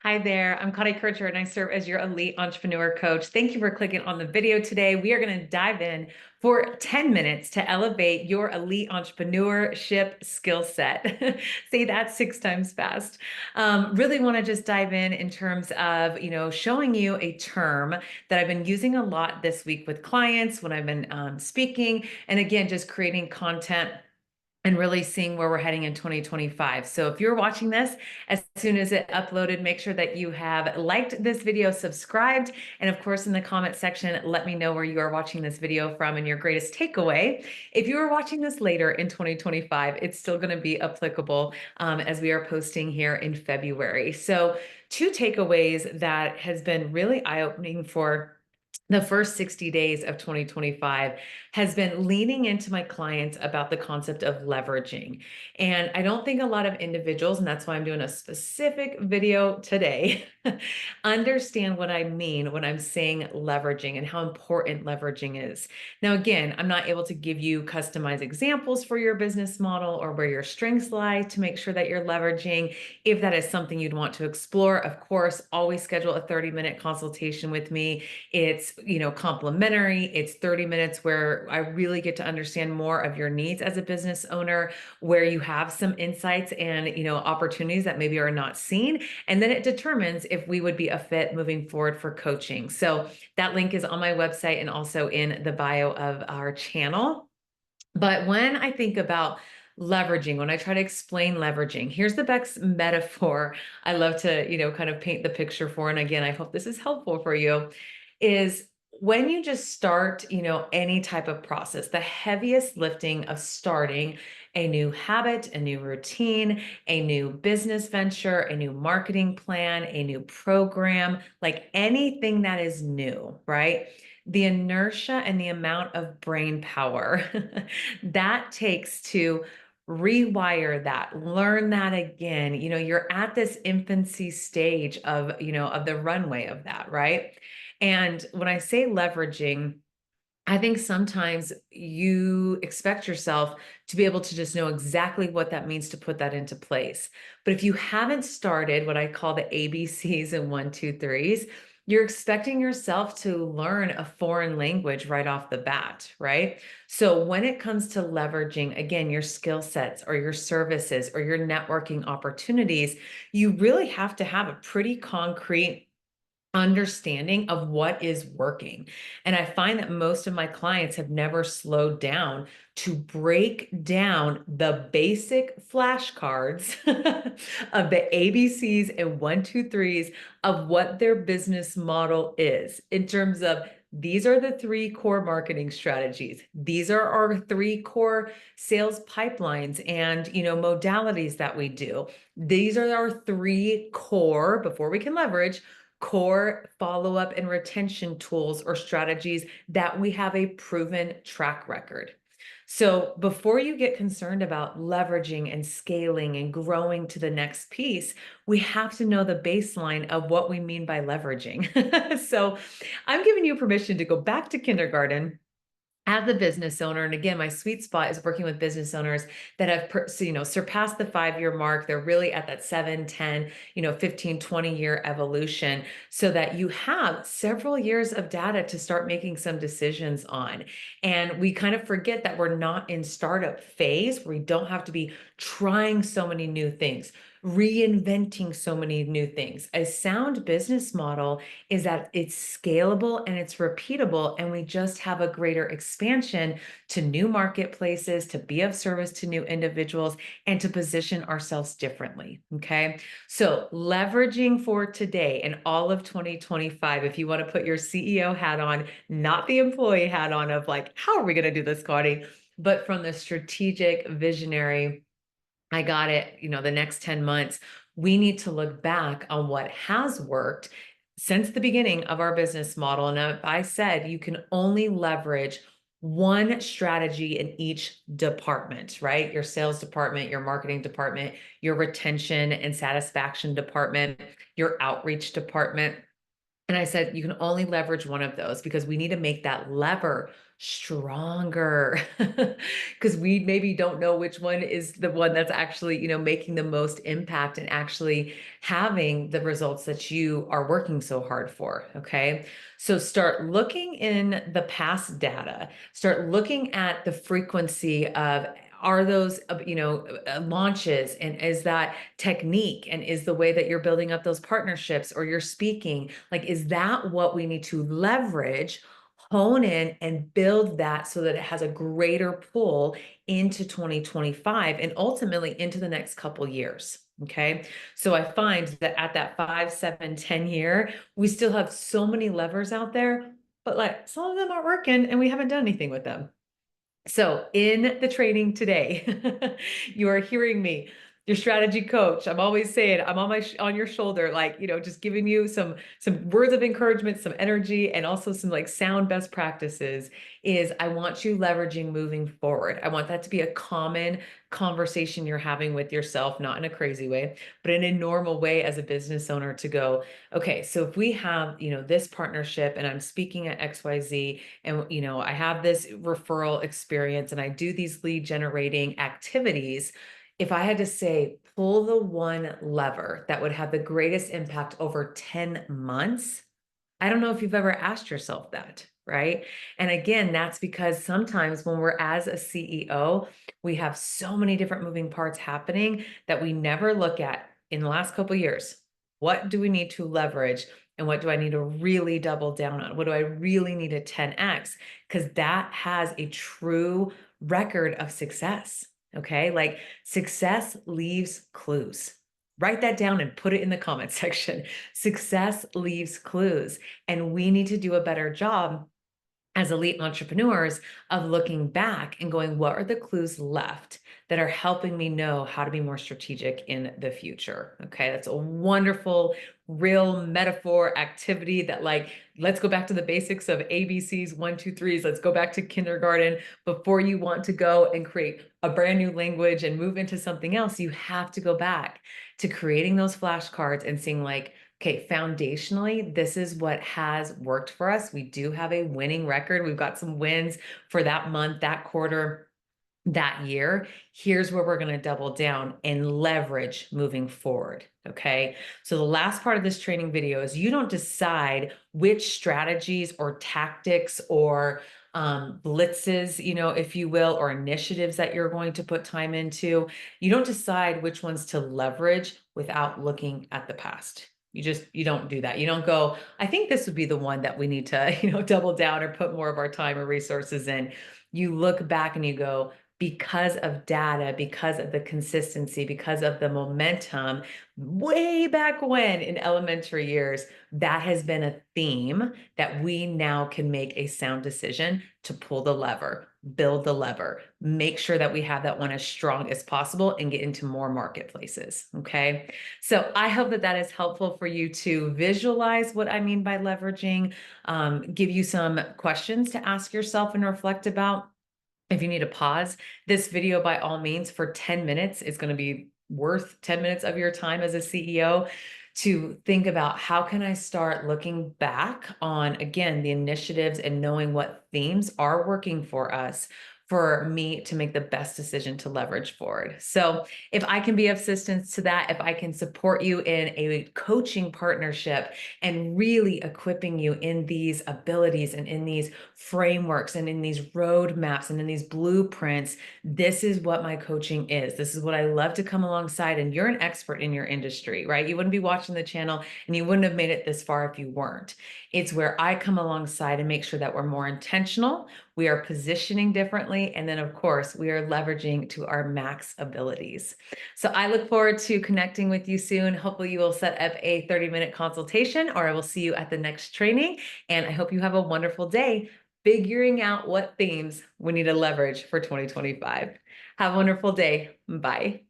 Hi there, I'm Connie Kircher and I serve as your elite entrepreneur coach. Thank you for clicking on the video today. We are going to dive in for 10 minutes to elevate your elite entrepreneurship skill set. Say that 6 times fast. Really want to just dive in terms of, showing you a term that I've been using a lot this week with clients when I've been speaking. And again, just creating content and really seeing where we're heading in 2025. So if you're watching this, as soon as it uploaded, make sure that you have liked this video, subscribed, and of course in the comment section, let me know where you are watching this video from and your greatest takeaway. If you are watching this later in 2025, it's still gonna be applicable as we are posting here in February. So 2 takeaways that has been really eye-opening for the first 60 days of 2025 has been leaning into my clients about the concept of leveraging. And I don't think a lot of individuals, and that's why I'm doing a specific video today, understand what I mean when I'm saying leveraging and how important leveraging is. Now, again, I'm not able to give you customized examples for your business model or where your strengths lie to make sure that you're leveraging. If that is something you'd want to explore, of course, always schedule a 30-minute consultation with me. It's complimentary. It's 30 minutes where I really get to understand more of your needs as a business owner, where you have some insights and, opportunities that maybe are not seen. And then it determines if we would be a fit moving forward for coaching. So that link is on my website and also in the bio of our channel. But when I think about leveraging, when I try to explain leveraging, here's the best metaphor I love to, kind of paint the picture for. And again, I hope this is helpful for you, is when you just start, any type of process, the heaviest lifting of starting a new habit, a new routine, a new business venture, a new marketing plan, a new program, like anything that is new, right? The inertia and the amount of brain power that takes to rewire that, learn that again. You're at this infancy stage of the runway of that, right? And when I say leveraging, I think sometimes you expect yourself to be able to just know exactly what that means to put that into place. But if you haven't started what I call the ABCs and one, two, threes, you're expecting yourself to learn a foreign language right off the bat, right? So when it comes to leveraging, again, your skill sets or your services or your networking opportunities, you really have to have a pretty concrete understanding of what is working. And I find that most of my clients have never slowed down to break down the basic flashcards of the ABCs and one, two, threes of what their business model is in terms of these are the 3 core marketing strategies. These are our 3 core sales pipelines and modalities that we do. These are our 3 core, before we can leverage, core follow-up and retention tools or strategies that we have a proven track record. So before you get concerned about leveraging and scaling and growing to the next piece, we have to know the baseline of what we mean by leveraging. So I'm giving you permission to go back to kindergarten as a business owner. And again, my sweet spot is working with business owners that have surpassed the 5-year mark. They're really at that 7, 10, 15, 20-year evolution, so that you have several years of data to start making some decisions on. And we kind of forget that we're not in startup phase where we don't have to be trying so many new things, reinventing so many new things. A sound business model is that it's scalable and it's repeatable, and we just have a greater expansion to new marketplaces, to be of service to new individuals, and to position ourselves differently. Okay. So, leveraging for today and all of 2025, if you want to put your CEO hat on, not the employee hat on of like, how are we going to do this, Connie? But from the strategic, visionary, I got it, the next 10 months, we need to look back on what has worked since the beginning of our business model. And if I said you can only leverage one strategy in each department, right? Your sales department, your marketing department, your retention and satisfaction department, your outreach department. And I said, you can only leverage one of those because we need to make that lever stronger because we maybe don't know which one is the one that's actually, making the most impact and actually having the results that you are working so hard for. Okay. So start looking in the past data, start looking at the frequency of, are those launches, and is that technique, and is the way that you're building up those partnerships or you're speaking, like, is that what we need to leverage, hone in and build that so that it has a greater pull into 2025 and ultimately into the next couple years. Okay. So I find that at that 5, 7, 10 year, we still have so many levers out there, but like some of them aren't working and we haven't done anything with them. So in the training today, you are hearing me, your strategy coach. I'm always saying I'm on your shoulder, like, just giving you some words of encouragement, some energy, and also some like sound best practices. Is I want you leveraging moving forward. I want that to be a common conversation you're having with yourself, not in a crazy way, but in a normal way as a business owner, to go, okay, so if we have, this partnership and I'm speaking at XYZ, and I have this referral experience and I do these lead generating activities, if I had to say pull the one lever that would have the greatest impact over 10 months, I don't know if you've ever asked yourself that, right? And again, that's because sometimes when we're as a CEO, we have so many different moving parts happening that we never look at in the last couple of years. What do we need to leverage? And what do I need to really double down on? What do I really need to 10x? Because that has a true record of success. Okay. Like, success leaves clues. Write that down and put it in the comment section. Success leaves clues. And we need to do a better job as elite entrepreneurs of looking back and going, what are the clues left that are helping me know how to be more strategic in the future? Okay, that's a wonderful, real metaphor activity that, like, let's go back to the basics of ABCs, 1, 2, 3s. Let's go back to kindergarten. Before you want to go and create a brand new language and move into something else, you have to go back to creating those flashcards and seeing, like, okay, foundationally, this is what has worked for us. We do have a winning record. We've got some wins for that month, that quarter, that year. Here's where we're going to double down and leverage moving forward. Okay. So the last part of this training video is you don't decide which strategies or tactics or blitzes, if you will, or initiatives that you're going to put time into. You don't decide which ones to leverage without looking at the past. You don't do that. You don't go, I think this would be the one that we need to, double down or put more of our time or resources in. You look back and you go, because of data, because of the consistency, because of the momentum, way back when in elementary years, that has been a theme that we now can make a sound decision to pull the lever, build the lever, make sure that we have that one as strong as possible and get into more marketplaces. Okay. So I hope that that is helpful for you to visualize what I mean by leveraging, give you some questions to ask yourself and reflect about. If you need a pause, this video, by all means, for 10 minutes is going to be worth 10 minutes of your time as a CEO to think about, how can I start looking back on, again, the initiatives and knowing what themes are working for us, for me to make the best decision to leverage forward. So if I can be of assistance to that, if I can support you in a coaching partnership and really equipping you in these abilities and in these frameworks and in these roadmaps and in these blueprints, this is what my coaching is. This is what I love to come alongside. And you're an expert in your industry, right? You wouldn't be watching the channel and you wouldn't have made it this far if you weren't. It's where I come alongside and make sure that we're more intentional, we are positioning differently, and then, of course, we are leveraging to our max abilities. So I look forward to connecting with you soon. Hopefully you will set up a 30-minute consultation, or I will see you at the next training. And I hope you have a wonderful day figuring out what themes we need to leverage for 2025. Have a wonderful day. Bye.